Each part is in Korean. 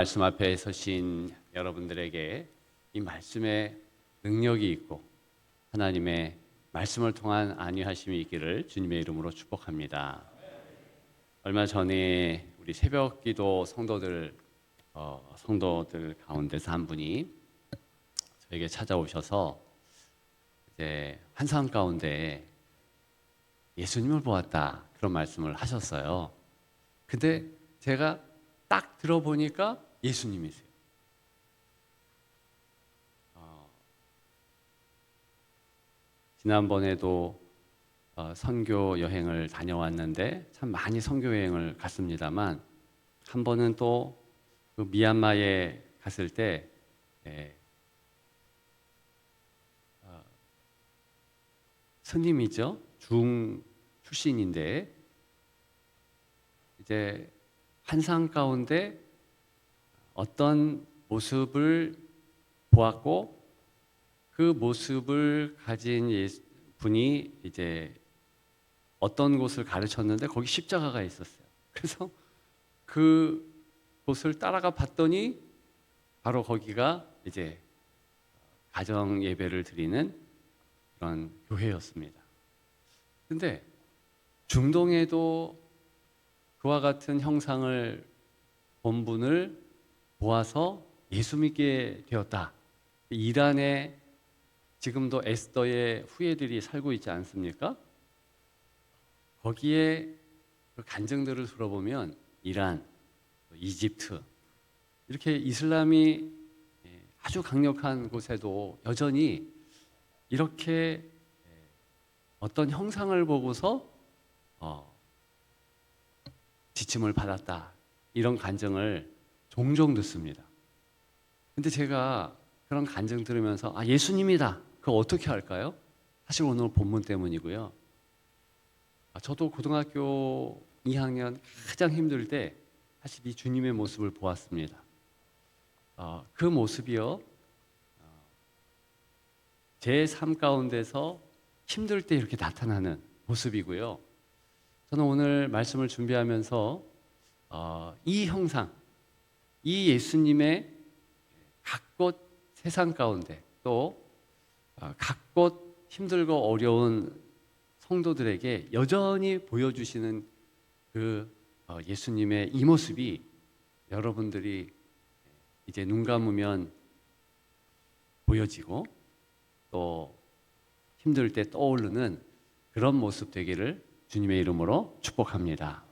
말씀 앞에 서신 여러분들에게 이 말씀에 능력이 있고 하나님의 말씀을 통한 안위하심이 있기를 주님의 이름으로 축복합니다. 얼마 전에 우리 새벽기도 성도들 가운데서 한 분이 저에게 찾아오셔서 이제 환상 가운데 예수님을 보았다 그런 말씀을 하셨어요. 근데 제가 딱 들어보니까 예수님이세요. 지난번에도 선교 여행을 다녀왔는데 참 많이 선교 여행을 갔습니다만 한 번은 또 그 미얀마에 갔을 때 스님이죠. 중 출신인데 이제 환상 가운데 어떤 모습을 보았고 그 모습을 가진 분이 이제 어떤 곳을 가르쳤는데 거기 십자가가 있었어요. 그래서 그 곳을 따라가 봤더니 바로 거기가 이제 가정 예배를 드리는 그런 교회였습니다. 근데 중동에도 그와 같은 형상을 본 분을 보아서 예수 믿게 되었다. 이란에 지금도 에스더의 후예들이 살고 있지 않습니까? 거기에 그 간증들을 들어보면 이란, 이집트 이렇게 이슬람이 아주 강력한 곳에도 여전히 이렇게 어떤 형상을 보고서 지침을 받았다 이런 간증을 종종 듣습니다. 근데 제가 그런 간증 들으면서 예수님이다. 그거 어떻게 할까요? 사실 오늘 본문 때문이고요. 저도 고등학교 2학년 가장 힘들 때 사실 이 주님의 모습을 보았습니다. 그 모습이요. 제 삶 가운데서 힘들 때 이렇게 나타나는 모습이고요. 저는 오늘 말씀을 준비하면서 이 형상, 이 예수님의 각곳 세상 가운데 또 각곳 힘들고 어려운 성도들에게 여전히 보여주시는 그 예수님의 이 모습이 여러분들이 이제 눈 감으면 보여지고 또 힘들 때 떠오르는 그런 모습 되기를 주님의 이름으로 축복합니다.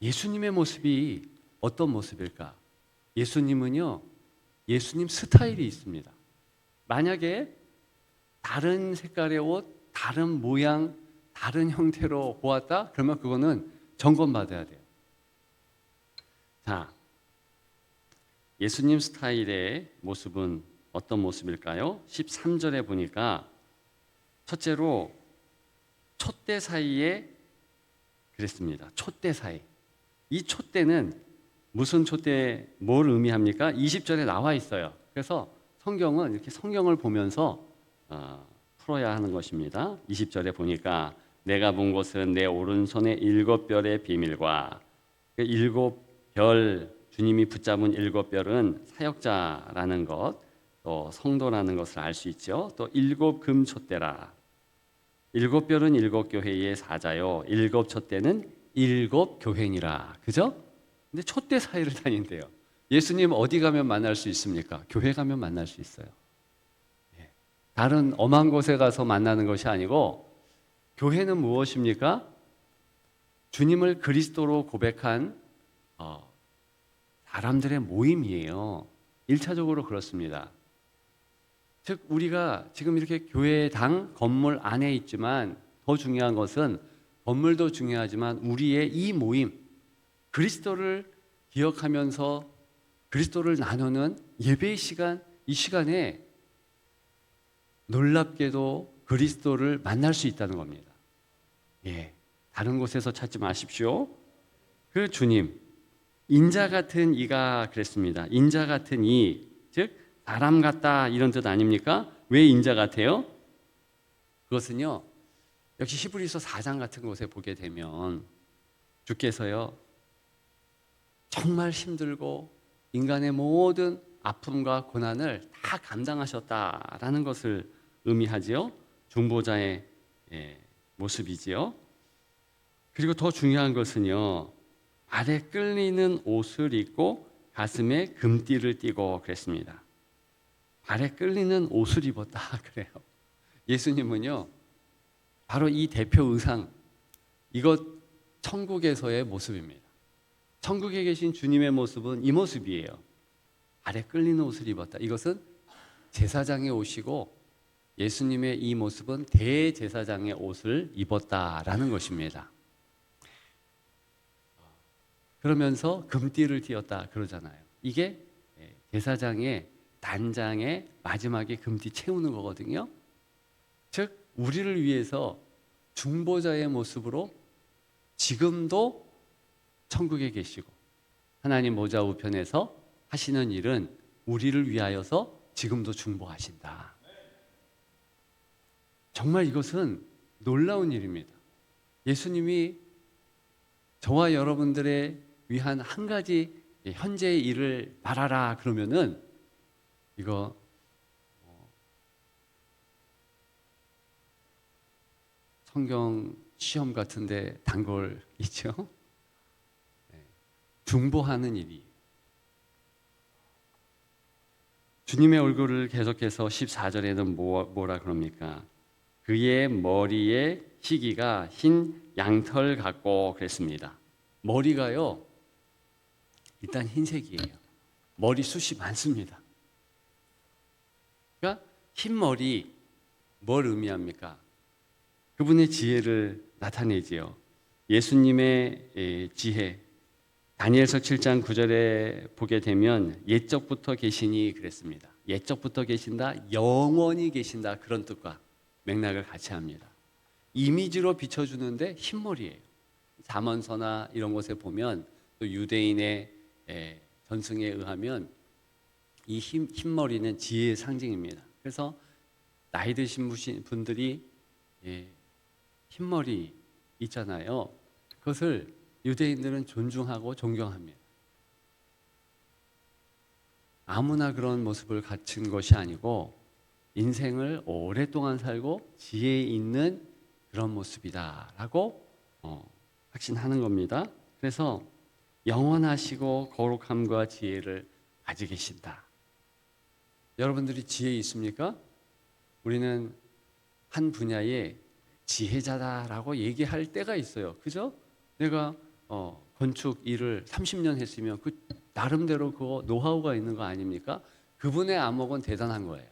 예수님의 모습이 어떤 모습일까? 예수님은요, 예수님 스타일이 있습니다. 만약에 다른 색깔의 옷, 다른 모양, 다른 형태로 보았다? 그러면 그거는 점검받아야 돼요. 자, 예수님 스타일의 모습은 어떤 모습일까요? 13절에 보니까 첫째로 촛대 사이에 그랬습니다. 촛대 사이. 이 촛대는 무슨 촛대, 뭘 의미합니까? 20절에 나와 있어요. 그래서 성경은 이렇게 성경을 보면서 풀어야 하는 것입니다. 20절에 보니까 내가 본 것은 내 오른손의 7별의 비밀과 그 7별 주님이 붙잡은 7별은 사역자라는 것, 또 성도라는 것을 알 수 있죠. 또 7금 촛대라. 7별은 7교회의 사자요. 7촛대는 7교회니라. 그죠? 근데 촛대 사이를 다닌대요. 예수님 어디 가면 만날 수 있습니까? 교회 가면 만날 수 있어요. 다른 엄한 곳에 가서 만나는 것이 아니고 교회는 무엇입니까? 주님을 그리스도로 고백한 사람들의 모임이에요. 1차적으로 그렇습니다. 즉 우리가 지금 이렇게 교회당 건물 안에 있지만 더 중요한 것은 건물도 중요하지만 우리의 이 모임, 그리스도를 기억하면서 그리스도를 나누는 예배의 시간, 이 시간에 놀랍게도 그리스도를 만날 수 있다는 겁니다. 다른 곳에서 찾지 마십시오. 그 주님, 인자 같은 이가 그랬습니다. 인자 같은 이, 즉 사람 같다 이런 뜻 아닙니까? 왜 인자 같아요? 그것은요, 역시 히브리서 4장 같은 곳에 보게 되면 주께서요 정말 힘들고 인간의 모든 아픔과 고난을 다 감당하셨다라는 것을 의미하지요. 중보자의 모습이지요. 그리고 더 중요한 것은요, 발에 끌리는 옷을 입고 가슴에 금띠를 띠고 그랬습니다. 발에 끌리는 옷을 입었다 그래요. 예수님은요, 바로 이 대표 의상, 이것 천국에서의 모습입니다. 천국에 계신 주님의 모습은 이 모습이에요. 발에 끌리는 옷을 입었다. 이것은 제사장의 옷이고 예수님의 이 모습은 대제사장의 옷을 입었다라는 것입니다. 그러면서 금띠를 띠었다 그러잖아요. 이게 제사장의 단장의 마지막에 금띠 채우는 거거든요. 즉 우리를 위해서 중보자의 모습으로 지금도 천국에 계시고 하나님 보좌 우편에서 하시는 일은 우리를 위하여서 지금도 중보하신다. 정말 이것은 놀라운 일입니다. 예수님이 저와 여러분들의 위한 한 가지 현재의 일을 말하라 그러면은 이거 성경 시험 같은데 단골 있죠? 중보하는 일이. 주님의 얼굴을 계속해서 14절에는 뭐라 그럽니까? 그의 머리에 희기가 흰 양털 같고 그랬습니다. 머리가요, 일단 흰색이에요. 머리숱이 많습니다. 그러니까 흰 머리, 뭘 의미합니까? 그분의 지혜를 나타내지요. 예수님의 지혜, 다니엘서 7장 9절에 보게 되면 옛적부터 계시니 그랬습니다. 옛적부터 계신다, 영원히 계신다, 그런 뜻과 맥락을 같이 합니다. 이미지로 비춰주는데 흰머리예요. 잠언서나 이런 곳에 보면 또 유대인의 전승에 의하면 이 흰머리는 지혜의 상징입니다. 그래서 나이 드신 분들이 흰머리 있잖아요. 그것을 유대인들은 존중하고 존경합니다. 아무나 그런 모습을 갖춘 것이 아니고 인생을 오랫동안 살고 지혜 있는 그런 모습이다라고 확신하는 겁니다. 그래서 영원하시고 거룩함과 지혜를 가지고 계신다. 여러분들이 지혜 있습니까? 우리는 한 분야에 지혜자다라고 얘기할 때가 있어요. 그죠? 내가 건축 일을 30년 했으면 그 나름대로 그거 노하우가 있는 거 아닙니까? 그분의 안목은 대단한 거예요.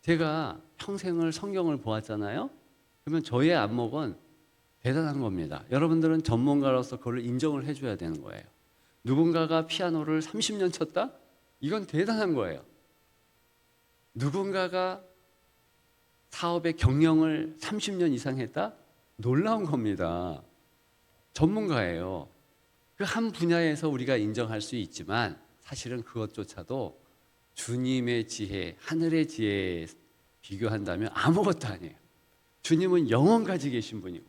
제가 평생을 성경을 보았잖아요. 그러면 저의 안목은 대단한 겁니다. 여러분들은 전문가로서 그걸 인정을 해줘야 되는 거예요. 누군가가 피아노를 30년 쳤다? 이건 대단한 거예요. 누군가가 사업의 경영을 30년 이상 했다? 놀라운 겁니다. 전문가예요. 그 한 분야에서 우리가 인정할 수 있지만 사실은 그것조차도 주님의 지혜, 하늘의 지혜에 비교한다면 아무것도 아니에요. 주님은 영원 가지고 계신 분이고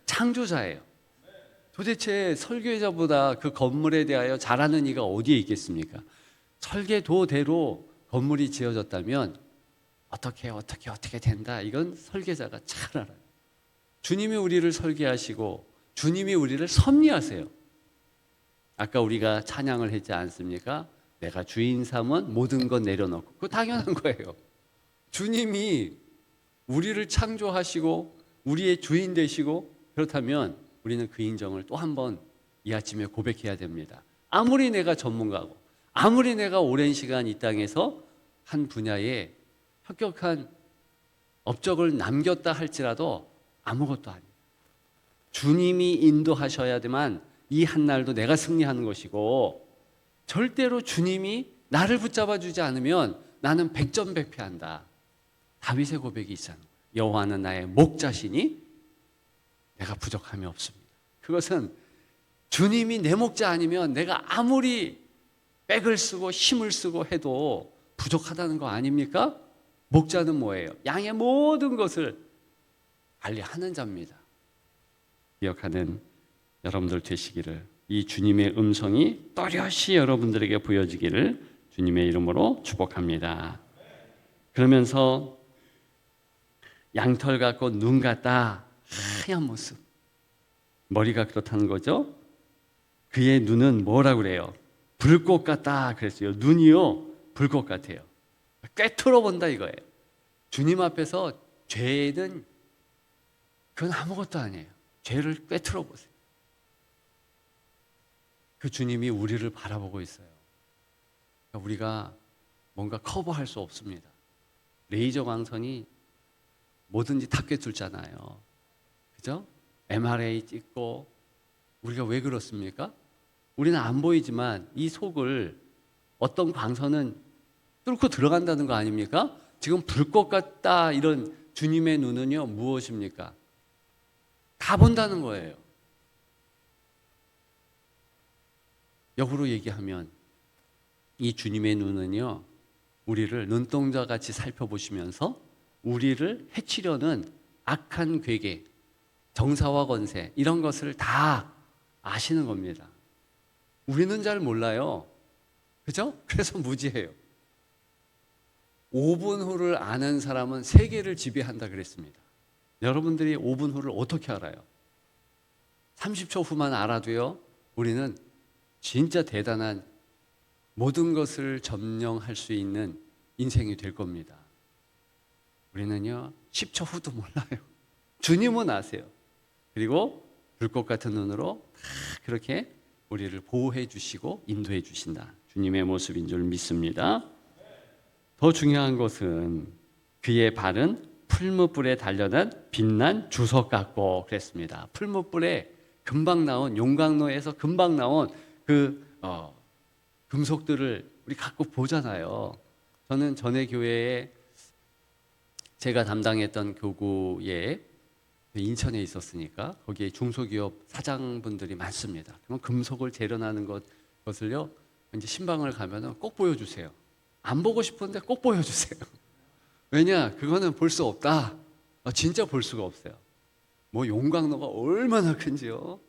창조자예요. 도대체 설계자보다 그 건물에 대하여 잘하는 이가 어디에 있겠습니까? 설계도대로 건물이 지어졌다면 어떻게 된다. 이건 설계자가 잘 알아요. 주님이 우리를 설계하시고 주님이 우리를 섭리하세요. 아까 우리가 찬양을 했지 않습니까? 내가 주인 삼은 모든 것 내려놓고. 그거 당연한 거예요. 주님이 우리를 창조하시고 우리의 주인 되시고 그렇다면 우리는 그 인정을 또 한 번 이 아침에 고백해야 됩니다. 아무리 내가 전문가고 아무리 내가 오랜 시간 이 땅에서 한 분야에 혁혁한 업적을 남겼다 할지라도 아무것도 아니에요. 주님이 인도하셔야지만 이 한날도 내가 승리하는 것이고 절대로 주님이 나를 붙잡아 주지 않으면 나는 백전백패한다. 다윗의 고백이 있잖아요. 여호와는 나의 목자시니 내가 부족함이 없습니다. 그것은 주님이 내 목자 아니면 내가 아무리 백을 쓰고 힘을 쓰고 해도 부족하다는 거 아닙니까? 목자는 뭐예요? 양의 모든 것을 관리하는 자입니다. 기억하는 여러분들 되시기를 이 주님의 음성이 또렷이 여러분들에게 보여지기를 주님의 이름으로 축복합니다. 그러면서 양털 같고 눈 같다, 하얀 모습, 머리가 그렇다는 거죠. 그의 눈은 뭐라고 그래요? 불꽃 같다 그랬어요. 눈이요 불꽃 같아요. 꿰뚫어 본다 이거예요. 주님 앞에서 죄는 그건 아무것도 아니에요. 죄를 꿰뚫어 보세요. 그 주님이 우리를 바라보고 있어요. 그러니까 우리가 뭔가 커버할 수 없습니다. 레이저 광선이 뭐든지 다 꿰뚫잖아요. 그죠? MRI 찍고 우리가 왜 그렇습니까? 우리는 안 보이지만 이 속을 어떤 광선은 뚫고 들어간다는 거 아닙니까? 지금 불꽃 같다 이런 주님의 눈은요 무엇입니까? 다 본다는 거예요. 역으로 얘기하면 이 주님의 눈은요 우리를 눈동자같이 살펴보시면서 우리를 해치려는 악한 괴계, 정사와 권세 이런 것을 다 아시는 겁니다. 우리는 잘 몰라요. 그죠? 그래서 무지해요. 5분 후를 아는 사람은 세계를 지배한다 그랬습니다. 여러분들이 5분 후를 어떻게 알아요? 30초 후만 알아도요 우리는 진짜 대단한 모든 것을 점령할 수 있는 인생이 될 겁니다. 우리는요 10초 후도 몰라요. 주님은 아세요. 그리고 불꽃 같은 눈으로 다 그렇게 우리를 보호해 주시고 인도해 주신다. 주님의 모습인 줄 믿습니다. 더 중요한 것은 그의 발은 풀무불에 단련한 빛난 주석 같고 그랬습니다. 풀무불에 금방 나온 용광로에서 금방 나온 그 금속들을 우리 갖고 보잖아요. 저는 전에 교회에 제가 담당했던 교구에 인천에 있었으니까 거기에 중소기업 사장분들이 많습니다. 그러면 금속을 재련하는 것을요 이제 신방을 가면은 꼭 보여주세요. 안 보고 싶은데 꼭 보여주세요. 왜냐? 그거는 볼 수 없다. 진짜 볼 수가 없어요. 뭐 용광로가 얼마나 큰지요.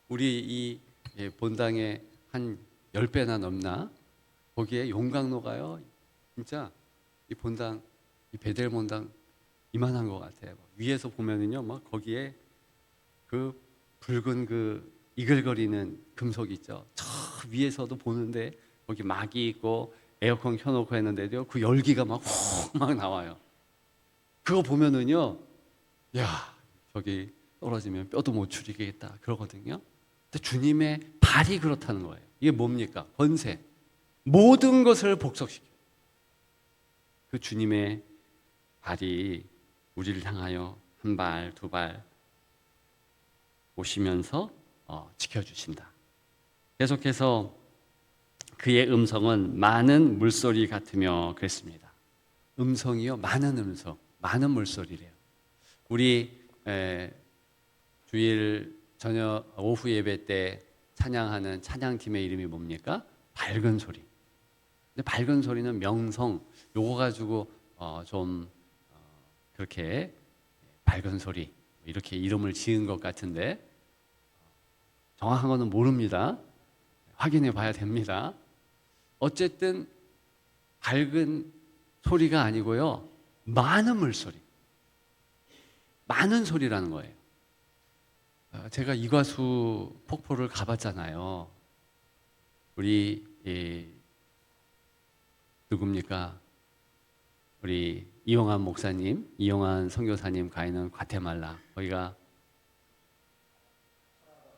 우리 이 본당에 한 10배나 넘나? 거기에 용광로가요. 진짜 이 본당, 이 베델 본당 이만한 것 같아요. 위에서 보면은요, 막 거기에 그 붉은 그 이글거리는 금속 있죠. 저 위에서도 보는데 거기 막이 있고 에어컨 켜놓고 했는데도요, 그 열기가 막 나와요. 그거 보면은요, 야, 저기 떨어지면 뼈도 못 추리겠다 그러거든요. 근데 주님의 발이 그렇다는 거예요. 이게 뭡니까? 권세. 모든 것을 복속시켜요. 그 주님의 발이 우리를 향하여 한 발, 두 발 오시면서 지켜주신다. 계속해서 그의 음성은 많은 물소리 같으며 그랬습니다. 음성이요, 많은 음성, 많은 물소리래요. 우리 주일 저녁 오후 예배 때 찬양하는 찬양팀의 이름이 뭡니까? 밝은 소리. 근데 밝은 소리는 명성, 요거 가지고 좀 그렇게 밝은 소리 이렇게 이름을 지은 것 같은데 정확한 거는 모릅니다. 확인해 봐야 됩니다. 어쨌든 밝은 소리가 아니고요, 많은 물소리, 많은 소리라는 거예요. 제가 이과수 폭포를 가봤잖아요. 우리 누굽니까? 우리 이용한 목사님, 이용한 선교사님 가 있는 과테말라, 거기가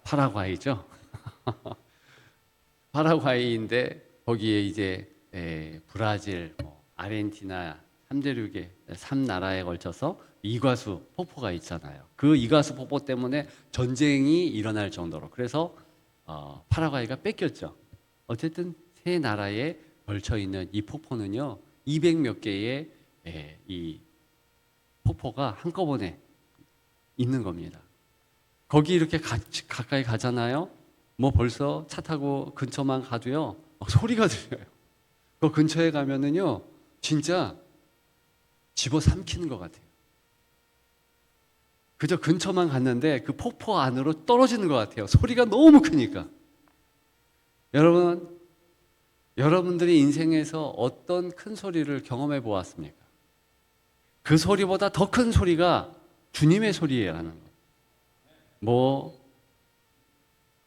파라과이죠. 파라과이인데 거기에 이제 브라질, 아르헨티나 3대륙의 3나라에 걸쳐서 이과수 폭포가 있잖아요. 그 이과수 폭포 때문에 전쟁이 일어날 정도로, 그래서 파라과이가 뺏겼죠. 어쨌든 세 나라에 걸쳐 있는 이 폭포는요 200몇 개의 이 폭포가 한꺼번에 있는 겁니다. 거기 이렇게 가까이 가잖아요. 뭐 벌써 차 타고 근처만 가도요 소리가 들려요. 그 근처에 가면은요 진짜 집어삼키는 것 같아요. 그저 근처만 갔는데 그 폭포 안으로 떨어지는 것 같아요. 소리가 너무 크니까. 여러분들이 인생에서 어떤 큰 소리를 경험해 보았습니까? 그 소리보다 더 큰 소리가 주님의 소리예요 하는 거. 뭐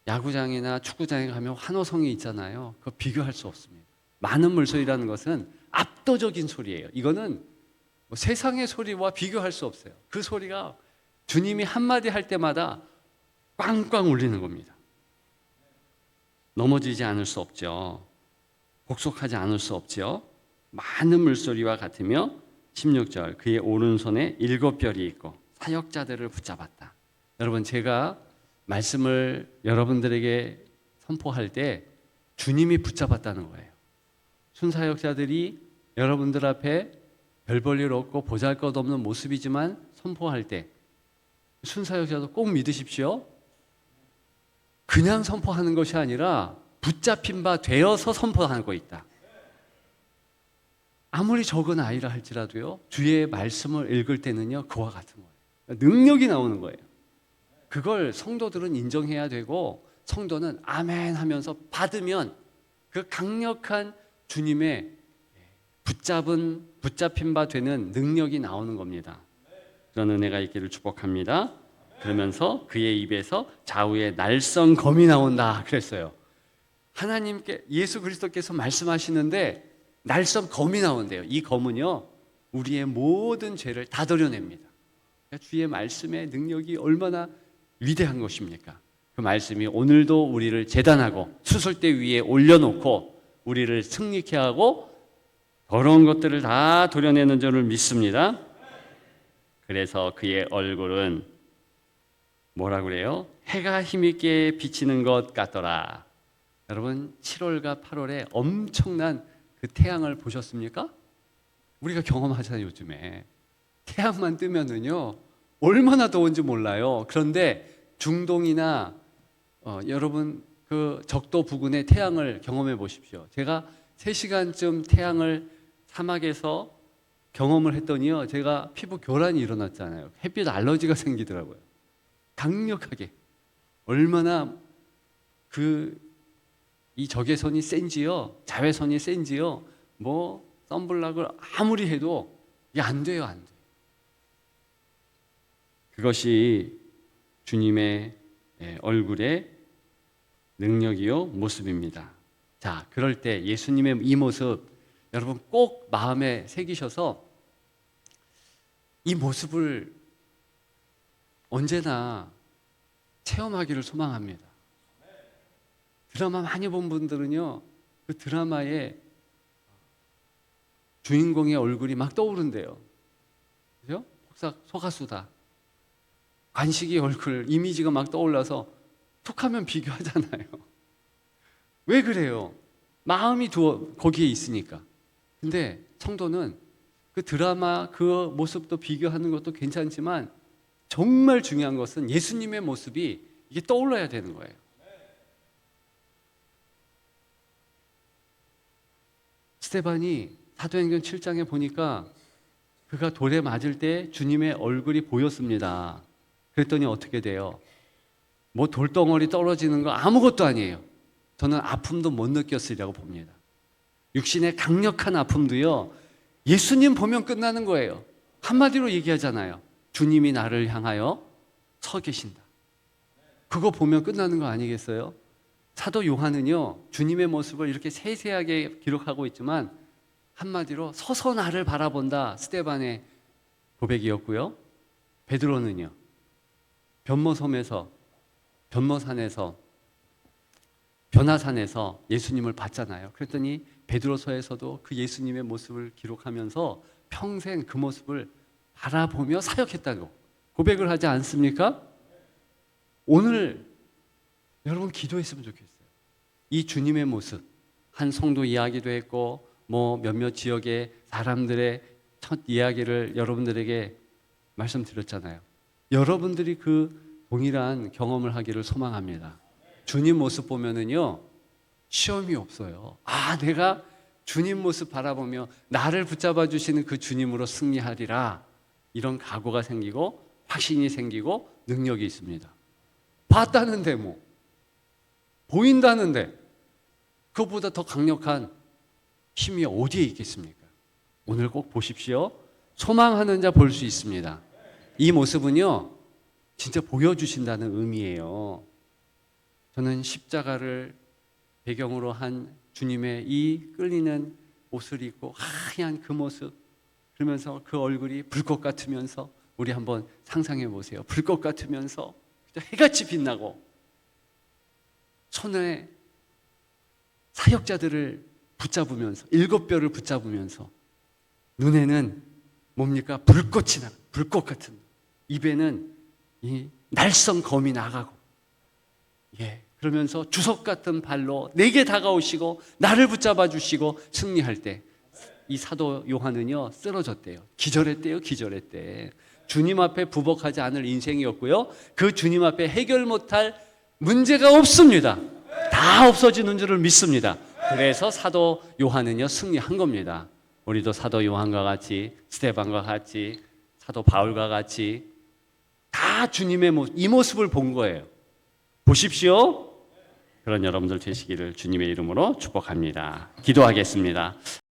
야구장이나 축구장에 가면 환호성이 있잖아요. 그거 비교할 수 없습니다. 많은 물소리라는 것은 압도적인 소리예요. 이거는 뭐 세상의 소리와 비교할 수 없어요. 그 소리가 주님이 한마디 할 때마다 꽝꽝 울리는 겁니다. 넘어지지 않을 수 없죠. 곡속하지 않을 수 없죠. 많은 물소리와 같으며 16절 그의 오른손에 7별이 있고 사역자들을 붙잡았다. 여러분 제가 말씀을 여러분들에게 선포할 때 주님이 붙잡았다는 거예요. 순사역자들이 여러분들 앞에 별 볼 일 없고 보잘것없는 모습이지만 선포할 때 순사역자도 꼭 믿으십시오. 그냥 선포하는 것이 아니라 붙잡힌 바 되어서 선포하고 있다. 아무리 적은 아이라 할지라도요, 주의 말씀을 읽을 때는요, 그와 같은 거예요. 능력이 나오는 거예요. 그걸 성도들은 인정해야 되고, 성도는 아멘 하면서 받으면 그 강력한 주님의 붙잡힌 바 되는 능력이 나오는 겁니다. 그런 은혜가 있기를 축복합니다. 그러면서 그의 입에서 좌우에 날선 검이 나온다 그랬어요. 하나님께 예수 그리스도께서 말씀하시는데 날선 검이 나온대요. 이 검은요 우리의 모든 죄를 다 도려냅니다. 그러니까 주의 말씀의 능력이 얼마나 위대한 것입니까? 그 말씀이 오늘도 우리를 제단하고 수술대 위에 올려놓고 우리를 승리케 하고 더러운 것들을 다 도려내는 줄을 믿습니다. 그래서 그의 얼굴은 뭐라 그래요? 해가 힘있게 비치는 것 같더라. 여러분 7월과 8월에 엄청난 그 태양을 보셨습니까? 우리가 경험하잖아요. 요즘에 태양만 뜨면은요 얼마나 더운지 몰라요. 그런데 중동이나 여러분 그 적도 부근의 태양을 경험해 보십시오. 제가 3시간쯤 태양을 사막에서 경험을 했더니요 제가 피부 교란이 일어났잖아요. 햇빛 알러지가 생기더라고요. 강력하게. 얼마나 이 적외선이 센지요, 자외선이 센지요, 뭐 선블락을 아무리 해도 이게 안 돼요, 안 돼요. 그것이 주님의 얼굴의 능력이요 모습입니다. 자, 그럴 때 예수님의 이 모습 여러분 꼭 마음에 새기셔서 이 모습을 언제나 체험하기를 소망합니다. 드라마 많이 본 분들은요 그 드라마의 주인공의 얼굴이 막 떠오른대요. 그죠? 소가수다. 관식이 얼굴 이미지가 막 떠올라서 툭하면 비교하잖아요. 왜 그래요? 마음이 거기에 있으니까. 근데 성도는 그 드라마 그 모습도 비교하는 것도 괜찮지만 정말 중요한 것은 예수님의 모습이 이게 떠올라야 되는 거예요. 스데반이 사도행전 7장에 보니까 그가 돌에 맞을 때 주님의 얼굴이 보였습니다. 그랬더니 어떻게 돼요? 뭐 돌덩어리 떨어지는 거 아무것도 아니에요. 저는 아픔도 못 느꼈으리라고 봅니다. 육신의 강력한 아픔도요 예수님 보면 끝나는 거예요. 한마디로 얘기하잖아요. 주님이 나를 향하여 서 계신다. 그거 보면 끝나는 거 아니겠어요? 사도 요한은요 주님의 모습을 이렇게 세세하게 기록하고 있지만 한마디로 서서 나를 바라본다 스데반의 고백이었고요. 베드로는요 변화산에서 예수님을 봤잖아요. 그랬더니 베드로서에서도 그 예수님의 모습을 기록하면서 평생 그 모습을 바라보며 사역했다고 고백을 하지 않습니까? 오늘 여러분 기도했으면 좋겠어요. 이 주님의 모습, 한 성도 이야기도 했고 뭐 몇몇 지역의 사람들의 첫 이야기를 여러분들에게 말씀드렸잖아요. 여러분들이 그 동일한 경험을 하기를 소망합니다. 주님 모습 보면은요 시험이 없어요. 내가 주님 모습 바라보며 나를 붙잡아 주시는 그 주님으로 승리하리라. 이런 각오가 생기고 확신이 생기고 능력이 있습니다. 봤다는데 뭐 보인다는데 그것보다 더 강력한 힘이 어디에 있겠습니까? 오늘 꼭 보십시오. 소망하는 자 볼 수 있습니다. 이 모습은요, 진짜 보여주신다는 의미예요. 저는 십자가를 배경으로 한 주님의 이 끌리는 옷을 입고 하얀 그 모습, 그러면서 그 얼굴이 불꽃 같으면서, 우리 한번 상상해 보세요. 불꽃 같으면서 해같이 빛나고 손에 사역자들을 붙잡으면서, 7뼈를 붙잡으면서, 눈에는 뭡니까? 불꽃이 나, 불꽃 같은, 입에는 이 날성 검이 나가고, 그러면서 주석 같은 발로 내게 다가오시고 나를 붙잡아 주시고 승리할 때, 이 사도 요한은요 쓰러졌대요. 기절했대요. 기절했대. 주님 앞에 부복하지 않을 인생이었고요, 그 주님 앞에 해결 못할 문제가 없습니다. 다 없어지는 줄을 믿습니다. 그래서 사도 요한은요 승리한 겁니다. 우리도 사도 요한과 같이, 스데반과 같이, 사도 바울과 같이 다 주님의 이 모습을 본 거예요. 보십시오. 그런 여러분들 되시기를 주님의 이름으로 축복합니다. 기도하겠습니다.